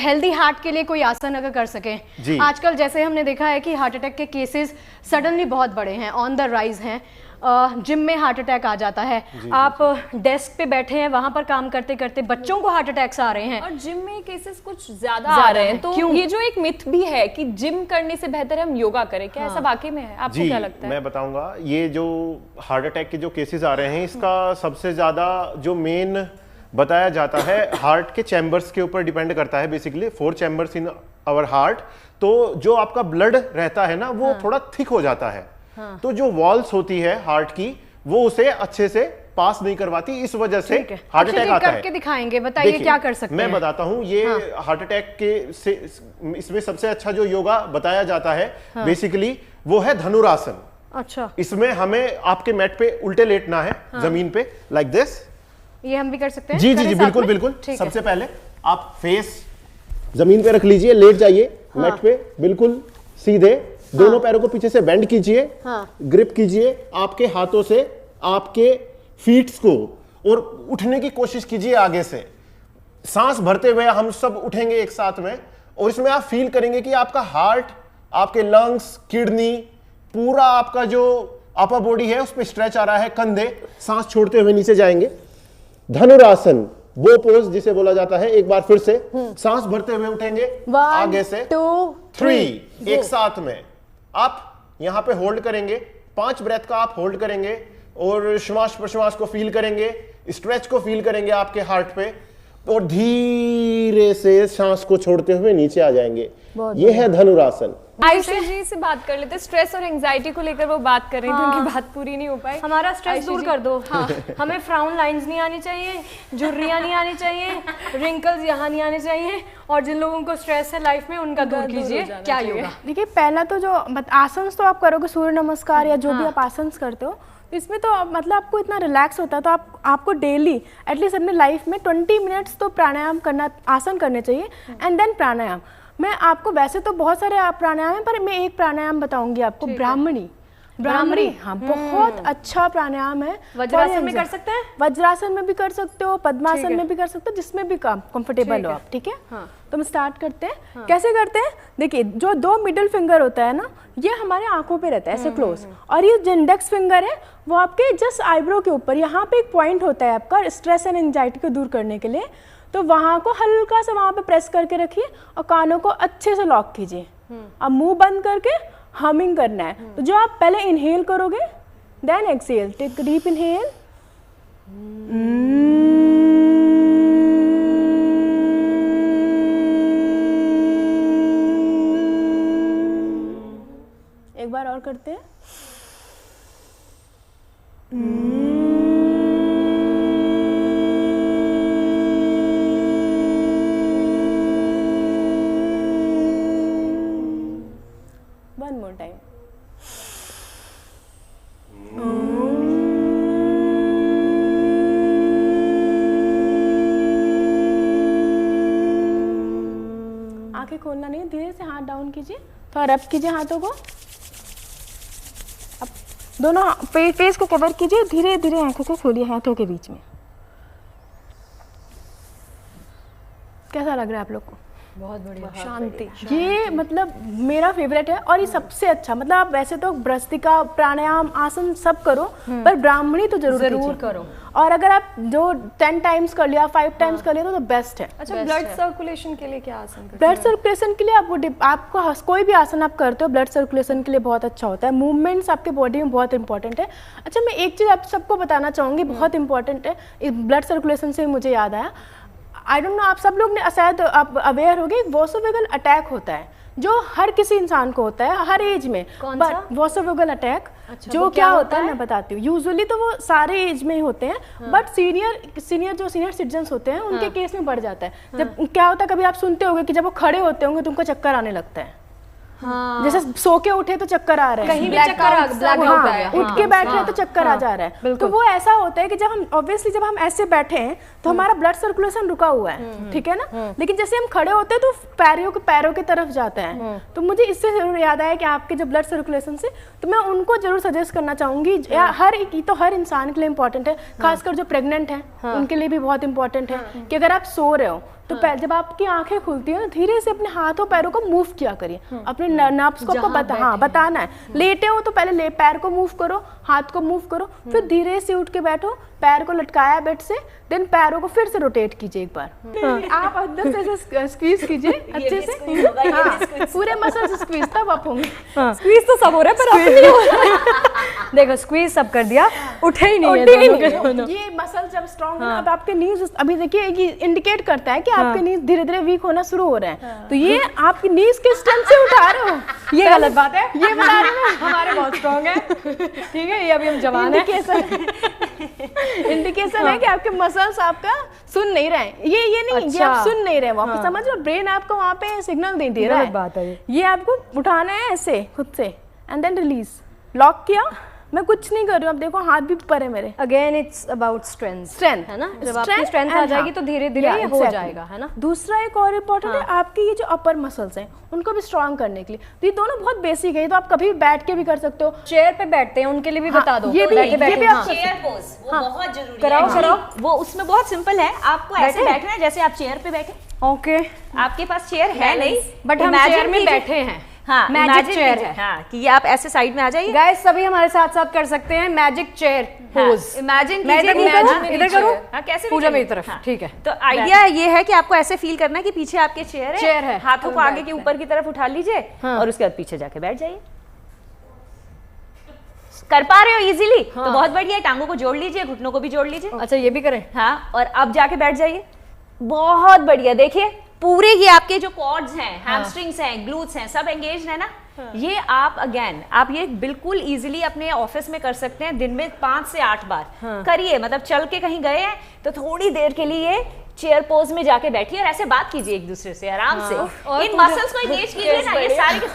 Healthy heart के लिए कोई आसन अगर कर सकें। आजकल जैसे हमने देखा है कि हार्ट अटैक के केसेस सडनली बहुत बड़े हैं, ऑन द राइज हैं। जिम में हार्ट अटैक आ जाता है, आप डेस्क पे बैठे हैं, वहां पर काम करते करते बच्चों को हार्ट अटैक्स आ रहे हैं, और जिम में केसेस कुछ ज्यादा आ रहे हैं। तो ये जो एक मिथ भी है कि जिम करने से बेहतर है हम योगा करें, क्या ऐसा वाकई में है? आपको क्या लगता है? मैं बताऊंगा, ये जो हार्ट अटैक के जो केसेस आ रहे हैं, इसका सबसे ज्यादा जो मेन बताया जाता है हार्ट के चैम्बर्स के ऊपर डिपेंड करता है। Basically 4 chambers in our heart, तो जो आपका ब्लड रहता है ना वो थोड़ा थिक हो जाता है। तो जो वॉल्स होती है हार्ट की वो उसे अच्छे से पास नहीं करवाती, इस वजह से हार्ट अटैक आता है। करके दिखाएंगे, बताइए क्या कर सकते हैं। मैं बताता हूं, ये हार्ट अटैक के से इसमें सबसे अच्छा जो योगा बताया जाता है बेसिकली वो है धनुरासन। अच्छा, इसमें हमें आपके मैट पे उल्टे लेटना है, जमीन पे, लाइक दिस। ये हम भी कर सकते हैं? जी जी जी, बिल्कुल बिल्कुल। सबसे पहले आप फेस जमीन पे रख लीजिए, लेट जाइए मैट पे, बिल्कुल सीधे। दोनों पैरों को पीछे से बेंड कीजिए, ग्रिप कीजिए आपके हाथों से आपके फीट्स को, और उठने की कोशिश कीजिए आगे से। सांस भरते हुए हम सब उठेंगे एक साथ में, और इसमें आप फील करेंगे कि आपका हार्ट, आपके लंग्स, किडनी, पूरा आपका जो अपर बॉडी है उस पर स्ट्रेच आ रहा है। कंधे सांस छोड़ते हुए नीचे जाएंगे। धनुरासन वो पोज जिसे बोला जाता है। एक बार फिर से सांस भरते हुए उठेंगे, आगे से 2 3 एक साथ में आप यहां पे होल्ड करेंगे। 5 ब्रेथ का आप होल्ड करेंगे और श्वास प्रश्वास को फील करेंगे, स्ट्रेच को फील करेंगे आपके हार्ट पे, और धीरे से सांस को छोड़ते हुए नीचे आ जाएंगे। ये है धनुरासन। आयुषी जी से बात कर लेते। स्ट्रेस और एंजाइटी को लेकर वो बात कर रही थी, उनकी बात पूरी नहीं हो पाई। हमारा स्ट्रेस दूर कर दो। हमें फ्राउन लाइंस नहीं आनी चाहिए, झुर्रियां नहीं आनी चाहिए, रिंकल्स यहाँ नहीं आने चाहिए, और जिन लोगों को स्ट्रेस है लाइफ में उनका दूर कीजिए। क्या योगा? देखिए, पहला तो जो आसन तो आप करोगे, सूर्य नमस्कार या जो भी आप आसन करते हो, इसमें तो मतलब आपको इतना रिलैक्स होता है। तो आपको डेली एटलीस्ट अपने लाइफ में 20 मिनट्स तो प्राणायाम करना, आसन करने चाहिए, एंड देन प्राणायाम। मैं आपको वैसे तो बहुत सारे प्राणायाम है, पर मैं एक प्राणायाम बताऊंगी आपको, ब्राह्मणी। हाँ, बहुत अच्छा प्राणायाम है। वज्रासन में कर सकते हैं? वज्रासन में भी कर सकते हो, पद्मासन में भी कर सकते हो, जिसमें भी कंफर्टेबल हो आप। ठीक है, तो हम स्टार्ट करते हैं। कैसे करते हैं? देखिए, जो 2 मिडिल फिंगर होता है ना, ये हमारे आंखों पे रहता है ऐसे क्लोज, और ये जो इंडेक्स फिंगर है वो आपके जस्ट आईब्रो के ऊपर, यहाँ पे एक पॉइंट होता है आपका स्ट्रेस एंड एंजाइटी को दूर करने के लिए। तो वहां को हल्का सा वहां पे प्रेस करके रखिए और कानों को अच्छे से लॉक कीजिए। अब मुंह बंद करके हमिंग करना है। तो जो आप पहले इनहेल करोगे, then exhale, take deep inhale, एक बार और करते हैं। One more time. आंखें खोलना नहीं, धीरे से हाथ डाउन कीजिए, थोड़ा रब कीजिए हाथों को। अब दोनों फेस को कवर कीजिए, धीरे धीरे आंखों को खोलिए हाथों के बीच में। कैसा लग रहा है आप लोग को? बहुत बढ़िया, शांति। ये मतलब मेरा फेवरेट है, और ये सबसे अच्छा, मतलब आप वैसे तो भ्रस्तिका, प्राणायाम, आसन सब करो, पर ब्राह्मणी तो जरूर करो। और अगर आप जो 10 टाइम्स कर लिया, 5 टाइम्स कर लिया तो बेस्ट है। अच्छा, ब्लड सर्कुलेशन के लिए क्या आसन करते हैं? ब्लड सर्कुलेशन के लिए आपको कोई भी आसन आप करते हो, ब्लड सर्कुलेशन के लिए बहुत अच्छा होता है। मूवमेंट्स आपके बॉडी में बहुत इंपॉर्टेंट है। अच्छा, मैं एक चीज़ आप सबको बताना चाहूँगी, बहुत इंपॉर्टेंट है, इस ब्लड सर्कुलेशन से मुझे याद आया। आई डोंट नो, आप सब लोग ने शायद आप अवेयर हो गए, वोसोवेगल अटैक होता है जो हर किसी इंसान को होता है, हर एज में। बट वोसोवेगल अटैक जो क्या होता है मैं बताती हूँ। यूजुअली तो वो सारे एज में ही होते हैं, बट सीनियर सिटीजन्स होते हैं उनके केस में बढ़ जाता है। जब क्या होता है, कभी आप सुनते होंगे कि जब वो खड़े होते होंगे तो उनको चक्कर आने लगता है। जैसे सो के उठे तो चक्कर आ रहा है, कहीं भी चक्कर उठ के बैठ रहे तो चक्कर आ जा रहा है। तो वो ऐसा होता है कि जब हम ऑब्वियसली जब हम ऐसे बैठे हैं तो हमारा ब्लड सर्कुलेशन रुका हुआ है, ठीक है ना। लेकिन जैसे हम खड़े होते हैं तो पैरों की तरफ जाता है। तो मुझे इससे जरूर याद आया कि आपके जो ब्लड सर्कुलेशन से, तो मैं उनको जरूर सजेस्ट करना चाहूंगी। हर इंसान के लिए इंपॉर्टेंट है, खासकर जो प्रेग्नेंट है उनके लिए भी बहुत इंपॉर्टेंट है कि अगर आप सो रहे हो तो जब आपकी आंखें खुलती है ना, धीरे से अपने हाथों पैरों को मूव किया करिए, अपने नर्व्स को आपको बताना है। लेटे हो तो पहले पैर को मूव करो, हाथ को मूव करो, फिर धीरे से उठ के बैठो, पैर को लटकाया बेड से, देन पैरों को फिर से रोटेट कीजिए एक बार। आप अंदर से ऐसे स्क्वीज कीजिए अच्छे से, पूरे मसल स्क्वीज, तब आप होंगे। स्क्वीज तो सब हो रहा है पर नहीं हो रहा। देखो स्क्वीज सब कर दिया, उठे ही नहीं है। ये मसल जब स्ट्रांग है, अब आपके नीज, अभी देखिए ये इंडिकेट करता है कि आपके नीज धीरे धीरे वीक होना शुरू हो रहे हैं, तो ये आपकी नीज के स्ट्रेंथ से उठा रहे हो, ये गलत बात है। ये बता रहे हैं हमारे बहुत स्ट्रांग है, ठीक है, ये अभी हम जवान है। इंडिकेशन है कि आपके मसल्स आपका सुन नहीं रहे हैं, ये नहीं, ये आप सुन नहीं रहे, वापस समझ लो, ब्रेन आपको वहाँ पे सिग्नल नहीं दे रहा है। बात है ये आपको उठाना है ऐसे खुद से, एंड देन रिलीज, लॉक किया। मैं कुछ नहीं कर रही हूँ, अब देखो हाथ भी ऊपर है मेरे। अगेन इट्स अबाउट स्ट्रेंथ है ना, जब आपकी स्ट्रेंथ आ जाएगी तो धीरे धीरे ये हो जाएगा, है ना। दूसरा एक और इम्पोर्टेंट है, आपके ये जो अपर मसल्स हैं उनको भी स्ट्रॉन्ग करने के लिए, तो ये दोनों बहुत बेसिक है, तो आप कभी बैठ के भी कर सकते हो। चेयर पे बैठते हैं उनके लिए भी बता दो, ये भी आप चेयर पोज, वो बहुत जरूरी है। कराओ, वो उसमें बहुत सिंपल है, आपको ऐसे बैठना है जैसे आप चेयर पे बैठे। ओके, आपके पास चेयर है नहीं, बट हम चेयर में बैठे हैं। हाँ, मैजिक चेयर है। हाँ, कि ये आप ऐसे साइड में आ जाइए। गाइस सभी हमारे साथ साथ कर सकते हैं मैजिक चेयर पोज। इमेजिन इधर करो, कैसे पूजा मेरी तरफ, ठीक है। तो आइडिया ये है कि आपको ऐसे फील करना है कि पीछे आपके चेयर है, हाथों को आगे के ऊपर की तरफ उठा लीजिए और उसके बाद पीछे जाके बैठ जाइए। कर पा रहे हो इजीली तो बहुत बढ़िया है, टांगों को जोड़ लीजिए, घुटनों को भी जोड़ लीजिए। अच्छा ये भी करें? हाँ, और अब जाके बैठ जाइए, बहुत बढ़िया। देखिए पूरे ये आपके जो कॉर्ड्स हैं, हैमस्ट्रिंग्स हैं, ग्लूट्स हैं, सब एंगेज्ड है ना। ये आप आप ये बिल्कुल इजीली अपने ऑफिस में कर सकते हैं, दिन में 5 से 8 बार करिए। मतलब चल के कहीं गए हैं तो थोड़ी देर के लिए चेयर पोज में जाके बैठिए और ऐसे बात कीजिए एक दूसरे से आराम से। इन मसल्स को एंगेज कीजिए ना, ये सारे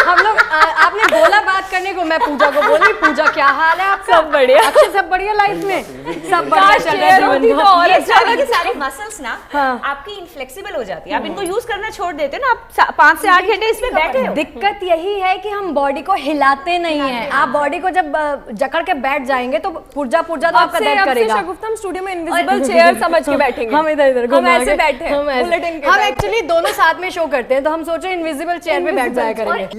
हम लोग आपने बोला बात करने को, मैं पूजा को बोली, पूजा क्या हाल है आपका? सब बढ़िया, अच्छे, सब बढ़िया लाइफ में, सब बढ़िया चल रहा है जीवन में। और अच्छा है कि सारे मसल्स ना आपकी इनफ्लेक्सिबल हो जाती है, आप इनको यूज करना छोड़ देते हैं ना, आप 5 से 8 घंटे इसमें बैठे हो। दिक्कत यही है कि हम बॉडी को हिलाते नहीं है। आप बॉडी को जब जकड़ के बैठ जाएंगे तो पुर्जा तो आपका दर्द करेगा। शगुफ्ता हम स्टूडियो में इनविजिबल चेयर समझ के बैठेंगे, हम इधर हम ऐसे बैठे हैं, हम एक्चुअली दोनों साथ में शो करते हैं, तो हम सोचे इनविजिबल चेयर पे बैठ जाया करेंगे।